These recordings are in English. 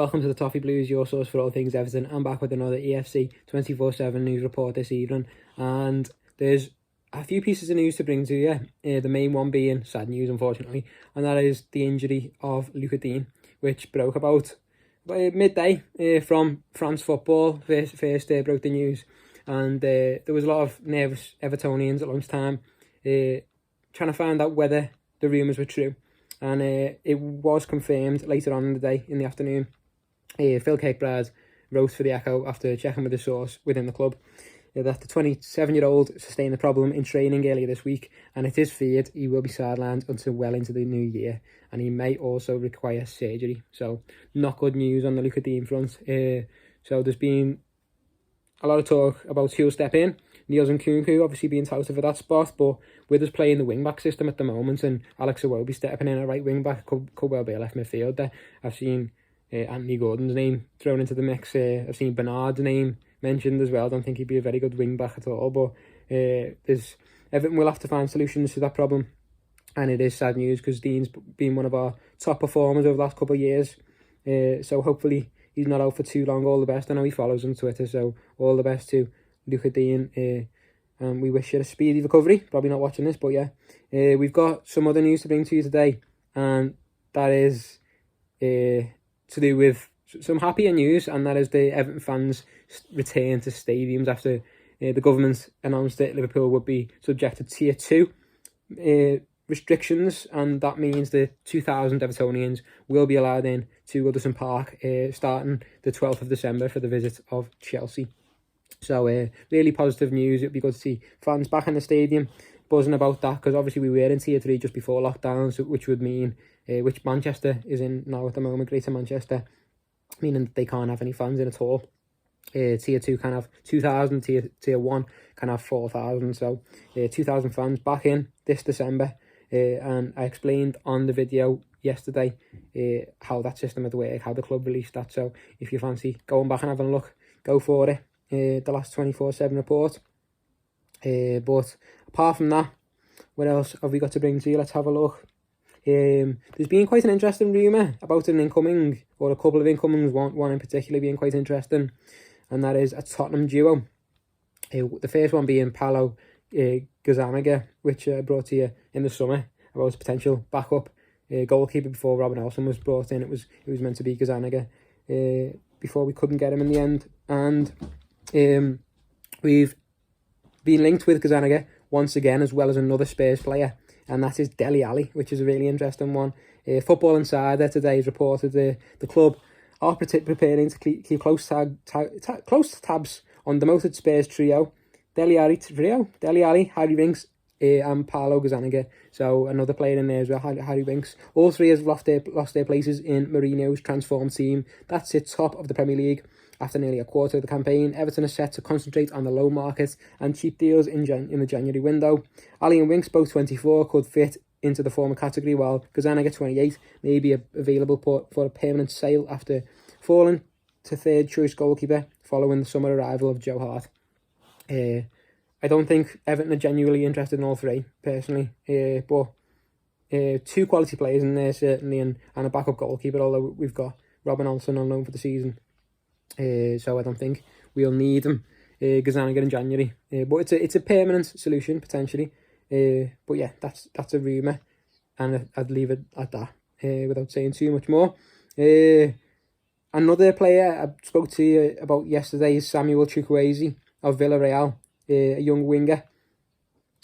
Welcome to the Toffee Blues, your source for all things Everton. I'm back with another EFC 24/7 news report this evening, and there's a few pieces of news to bring to you. The main one being sad news, unfortunately, and that is the injury of Lucas Digne, which broke about midday from France Football. First broke the news, and there was a lot of nervous Evertonians at lunchtime trying to find out whether the rumours were true. And it was confirmed later on in the day, in the afternoon. Phil Kirkbride wrote for the Echo after checking with the source within the club that the 27-year-old sustained a problem in training earlier this week, and it is feared he will be sidelined until well into the new year, and he may also require surgery. So not good news on the Lucas Digne front. So there's been a lot of talk about who'll step in. Niels Nkunku obviously being touted for that spot, but with us playing the wing-back system at the moment and Alex Iwobi stepping in at right wing-back, could well be a left midfield there. I've seen Anthony Gordon's name thrown into the mix. I've seen Bernard's name mentioned as well. I don't think he'd be a very good wing-back at all, but Everton will have to find solutions to that problem. And it is sad news because Dean's been one of our top performers over the last couple of years. So hopefully he's not out for too long. All the best. I know he follows on Twitter, so all the best to Lucas Digne. And we wish you a speedy recovery. Probably not watching this, but yeah. We've got some other news to bring to you today, and that is to do with some happier news, and that is the Everton fans return to stadiums after the government announced that Liverpool would be subject to Tier 2 restrictions, and that means the 2,000 Evertonians will be allowed in to Goodison Park starting the 12th of December for the visit of Chelsea. So really positive news. It'd be good to see fans back in the stadium buzzing about that, because obviously we were in Tier 3 just before lockdown, so, which would mean which Manchester is in now at the moment, Greater Manchester, meaning that they can't have any fans in at all. Tier 2 can have 2,000, Tier 1 can have 4,000, so 2,000 fans back in this December. And I explained on the video yesterday how that system would work, how the club released that. So if you fancy going back and having a look, go for it. The last 24/7 report. But apart from that, what else have we got to bring to you? Let's have a look. There's been quite an interesting rumour about an incoming, or a couple of incomings, one in particular being quite interesting, and that is a Tottenham duo. The first one being Paulo Gazzaniga, which I brought to you in the summer about his potential backup goalkeeper before Robin Elson was brought in. It was meant to be Gazzaniga before we couldn't get him in the end, and we've been linked with Gazzaniga once again, as well as another Spurs player, and that is Dele Alli, which is a really interesting one. Football Insider today has reported the club are preparing to keep close tabs on demoted Spurs trio, Dele Alli, Harry Winks, and Paulo Gazzaniga. So another player in there as well, Harry Winks. All three have lost their places in Mourinho's transformed team that sits top of the Premier League. After nearly a quarter of the campaign, Everton are set to concentrate on the low market and cheap deals in the January window. Ali and Winks, both 24, could fit into the former category, while Gazzaniga, 28, may be available for a permanent sale after falling to third choice goalkeeper following the summer arrival of Joe Hart. I don't think Everton are genuinely interested in all three, personally, but two quality players in there certainly, and a backup goalkeeper, although we've got Robin Olsen on loan for the season. So I don't think we'll need them, Gazzaniga, in January. But it's a permanent solution potentially. But yeah, that's a rumour, and I'd leave it at that without saying too much more. Another player I spoke to you about yesterday is Samuel Chukwueze of Villarreal, a young winger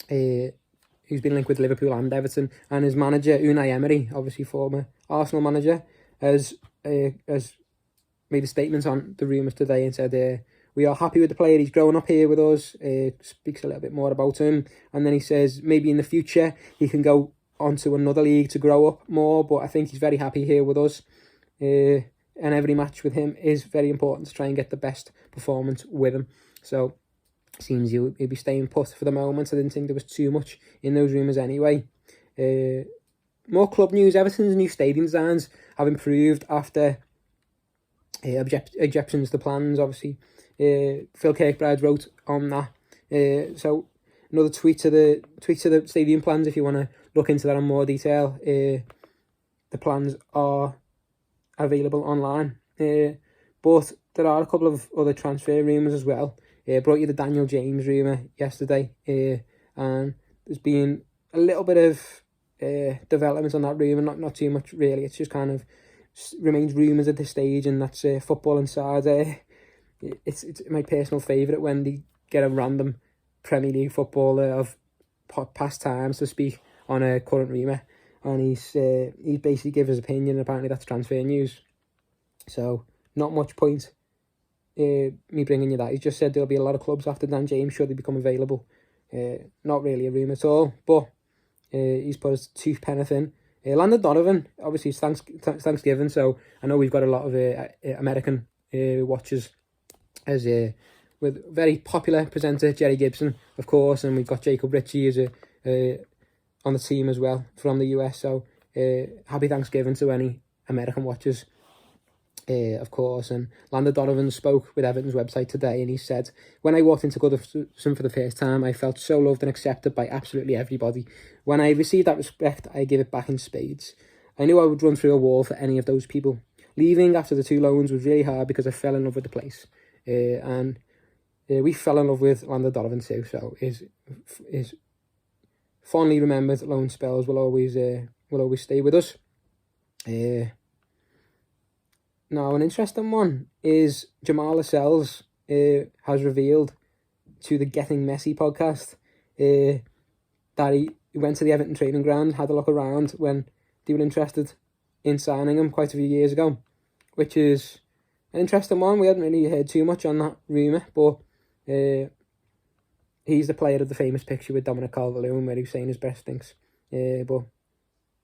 who's been linked with Liverpool and Everton, and his manager Unai Emery, obviously former Arsenal manager, has made a statement on the rumours today and said, we are happy with the player, he's growing up here with us, speaks a little bit more about him, and then he says maybe in the future he can go on to another league to grow up more, but I think he's very happy here with us, and every match with him is very important to try and get the best performance with him. So it seems he'll be staying put for the moment. I didn't think there was too much in those rumours anyway. More club news. Everton's new stadium designs have improved after objections to plans, obviously. Phil Kirkbride wrote on that. So another tweet to the stadium plans if you want to look into that in more detail. The plans are available online. But there are a couple of other transfer rumours as well. Brought you the Daniel James rumour yesterday, and there's been a little bit of development on that rumour, not too much really. It's just kind of remains rumours at this stage, and that's Football Inside. It's my personal favourite when they get a random Premier League footballer of past times to speak on a current rumour, and he's basically give his opinion. Apparently that's transfer news, so not much point me bringing you that. He just said there'll be a lot of clubs after Dan James should they become available. Not really a rumour at all, but he's put his two-penneth in. Landon Donovan, obviously it's Thanksgiving, so I know we've got a lot of American watchers, as with very popular presenter Jerry Gibson, of course, and we've got Jacob Ritchie as on the team as well from the US. So happy Thanksgiving to any American watchers, of course. And Landon Donovan spoke with Everton's website today, and he said, "When I walked into Goodison for the first time, I felt so loved and accepted by absolutely everybody. When I received that respect, I give it back in spades. I knew I would run through a wall for any of those people. Leaving after the 2 loans was really hard because I fell in love with the place." And we fell in love with Landon Donovan too, so his fondly remembered loan spells will always stay with us. Now, an interesting one is Jamal Lascelles has revealed to the Getting Messy podcast that he went to the Everton training ground, had a look around when they were interested in signing him quite a few years ago, which is an interesting one. We hadn't really heard too much on that rumour, but he's the player of the famous picture with Dominic Calvert-Lewin where he was saying his breath stinks. But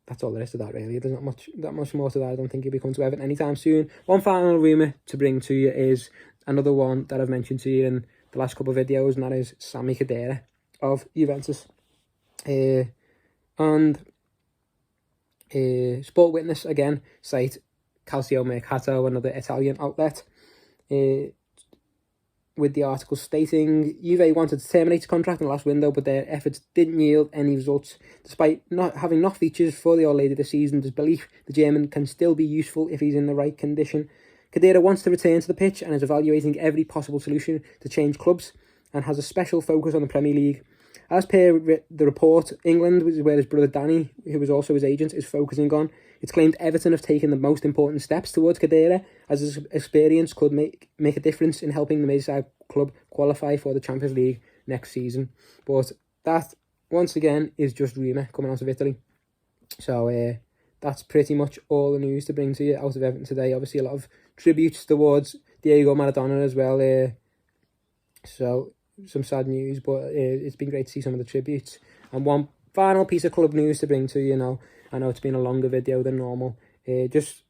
that's all there is to that, really. There's not much more to that. I don't think he'll be coming to Everton anytime soon. One final rumour to bring to you is another one that I've mentioned to you in the last couple of videos, and that is Sami Khedira of Juventus. And Sport Witness, again, cite Calcio Mercato, another Italian outlet, with the article stating Juve wanted to terminate his contract in the last window, but their efforts didn't yield any results. Despite not having enough features for the old lady this season, there's belief the German can still be useful if he's in the right condition. Khedira wants to return to the pitch and is evaluating every possible solution to change clubs, and has a special focus on the Premier League. As per the report, England, which is where his brother Danny, who was also his agent, is focusing on. It's claimed Everton have taken the most important steps towards Khedira, as his experience could make a difference in helping the Merseyside club qualify for the Champions League next season. But that, once again, is just rumour coming out of Italy. So that's pretty much all the news to bring to you out of Everton today. Obviously, a lot of tributes towards Diego Maradona as well. So some sad news, but it's been great to see some of the tributes. And one final piece of club news to bring to you now. I know it's been a longer video than normal. Just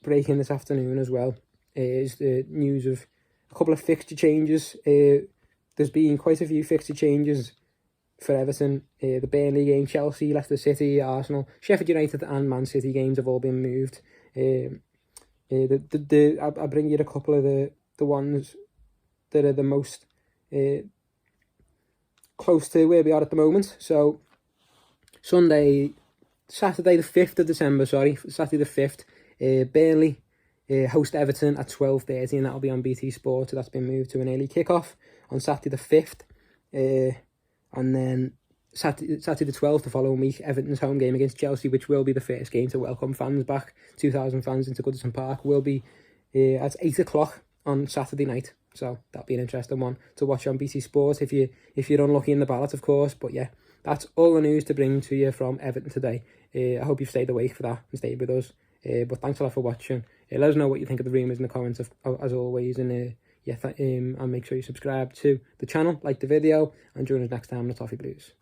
breaking this afternoon as well is the news of a couple of fixture changes. There's been quite a few fixture changes for Everton. The Burnley game, Chelsea, Leicester City, Arsenal, Sheffield United and Man City games have all been moved. I bring you a couple of the ones that are the most close to where we are at the moment. So Saturday the 5th of December, Saturday the 5th, Burnley host Everton at 12:30, and that'll be on BT Sport. So that's been moved to an early kickoff on Saturday the 5th. And then Saturday the 12th, the following week, Everton's home game against Chelsea, which will be the first game to welcome fans back, 2,000 fans into Goodison Park, will be at 8 o'clock on Saturday night. So that'll be an interesting one to watch on BT Sport if you're unlucky in the ballot, of course. But yeah, that's all the news to bring to you from Everton today. I hope you've stayed awake for that and stayed with us. But thanks a lot for watching. Let us know what you think of the rumours in the comments, as always. And and make sure you subscribe to the channel, like the video, and join us next time on the Toffee Blues.